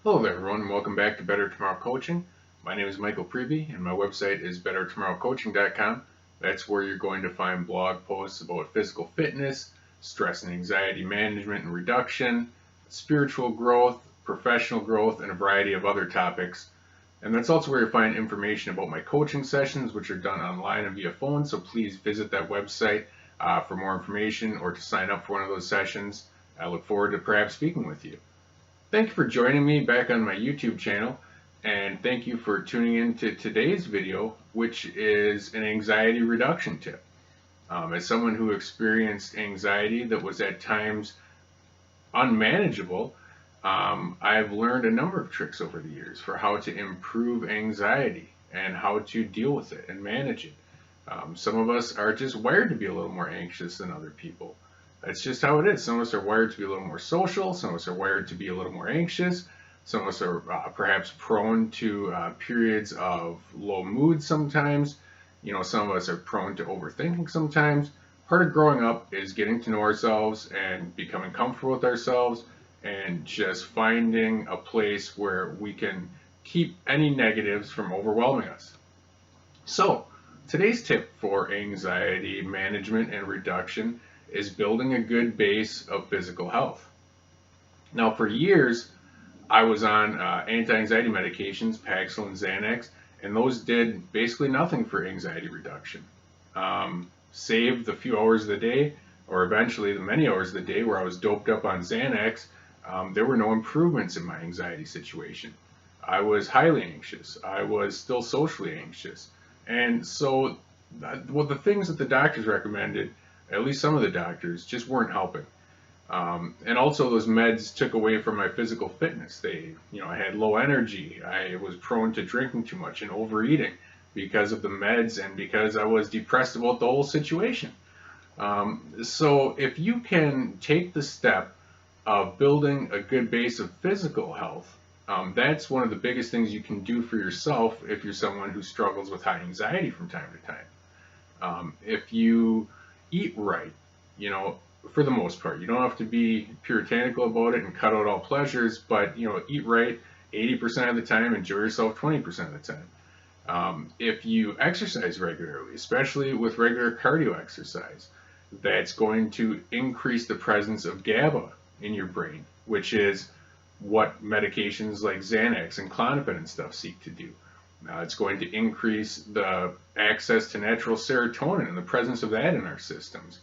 Hello there, everyone, and welcome back to Better Tomorrow Coaching. My name is Michael Prevey, and my website is bettertomorrowcoaching.com. That's where you're going to find blog posts about physical fitness, stress and anxiety management and reduction, spiritual growth, professional growth, and a variety of other topics. And that's also where you'll find information about my coaching sessions, which are done online and via phone. So please visit that website for more information or to sign up for one of those sessions. I look forward to perhaps speaking with you. Thank you for joining me back on my YouTube channel, and thank you for tuning in to today's video, which is an anxiety reduction tip. As someone who experienced anxiety that was at times unmanageable, I've learned a number of tricks over the years for how to improve anxiety and how to deal with it and manage it. Some of us are just wired to be a little more anxious than other people. That's just how it is. Some of us are wired to be a little more social. Some of us are wired to be a little more anxious. Some of us are perhaps prone to periods of low mood sometimes. Some of us are prone to overthinking sometimes. Part of growing up is getting to know ourselves and becoming comfortable with ourselves and just finding a place where we can keep any negatives from overwhelming us. So, today's tip for anxiety management and reduction is building a good base of physical health. Now, for years, I was on anti-anxiety medications, Paxil and Xanax, and those did basically nothing for anxiety reduction. Saved the few hours of the day, or eventually the many hours of the day where I was doped up on Xanax, there were no improvements in my anxiety situation. I was highly anxious. I was still socially anxious. And so, the things that the doctors recommended, at least some of the doctors, just weren't helping. And also those meds took away from my physical fitness. I had low energy. I was prone to drinking too much and overeating because of the meds and because I was depressed about the whole situation. So if you can take the step of building a good base of physical health, that's one of the biggest things you can do for yourself if you're someone who struggles with high anxiety from time to time. If you eat right, for the most part. You don't have to be puritanical about it and cut out all pleasures, but eat right 80% of the time, enjoy yourself 20% of the time. If you exercise regularly, especially with regular cardio exercise, that's going to increase the presence of GABA in your brain, which is what medications like Xanax and Klonopin and stuff seek to do. It's going to increase the access to natural serotonin and the presence of that in our systems.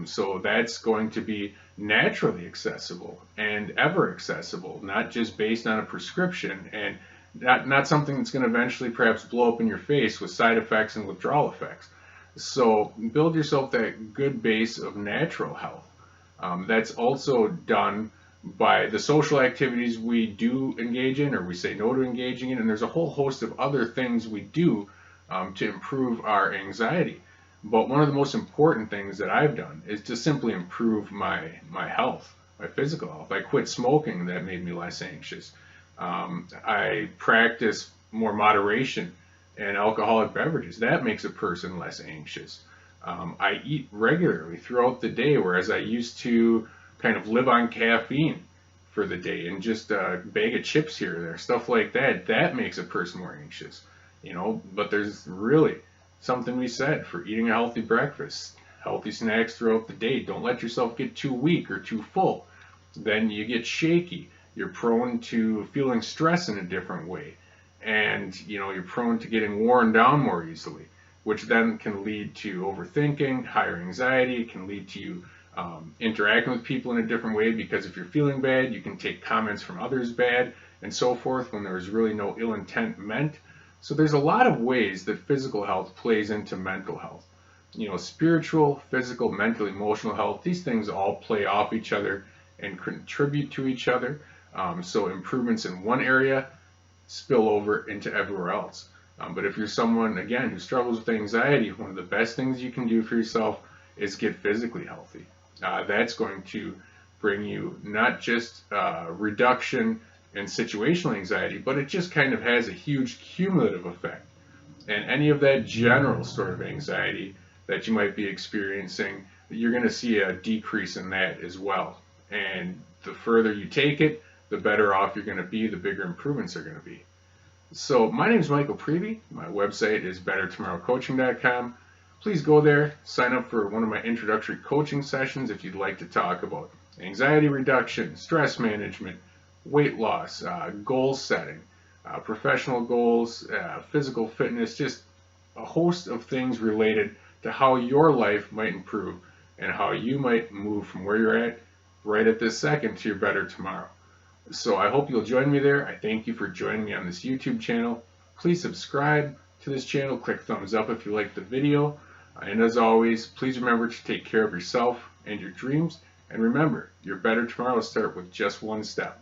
So that's going to be naturally accessible and ever accessible, not just based on a prescription and not something that's going to eventually perhaps blow up in your face with side effects and withdrawal effects. So build yourself that good base of natural health. That's also done by the social activities we do engage in or we say no to engaging in, and there's a whole host of other things we do to improve our anxiety. But one of the most important things that I've done is to simply improve my health, my physical health. I quit smoking, that made me less anxious. I practice more moderation in alcoholic beverages. That makes a person less anxious. I eat regularly throughout the day, whereas I used to kind of live on caffeine for the day and just a bag of chips here or there, stuff like that. That makes a person more anxious, But there's really something we said for eating a healthy breakfast, healthy snacks throughout the day. Don't let yourself get too weak or too full. Then you get shaky. You're prone to feeling stress in a different way. And, you're prone to getting worn down more easily, which then can lead to overthinking, higher anxiety. It can lead to you interacting with people in a different way because if you're feeling bad, you can take comments from others bad and so forth when there's really no ill intent meant. So there's a lot of ways that physical health plays into mental health. Spiritual, physical, mental, emotional health, these things all play off each other and contribute to each other. So improvements in one area spill over into everywhere else. But if you're someone, again, who struggles with anxiety, one of the best things you can do for yourself is get physically healthy. That's going to bring you not just reduction in situational anxiety, but it just kind of has a huge cumulative effect. And any of that general sort of anxiety that you might be experiencing, you're going to see a decrease in that as well. And the further you take it, the better off you're going to be, the bigger improvements are going to be. So my name is Michael Prevey. My website is bettertomorrowcoaching.com. Please go there, sign up for one of my introductory coaching sessions if you'd like to talk about anxiety reduction, stress management, weight loss, goal setting, professional goals, physical fitness, just a host of things related to how your life might improve and how you might move from where you're at right at this second to your better tomorrow. So I hope you'll join me there. I thank you for joining me on this YouTube channel. Please subscribe to this channel. Click thumbs up if you like the video. And as always, please remember to take care of yourself and your dreams. And remember, your better tomorrow will start with just one step.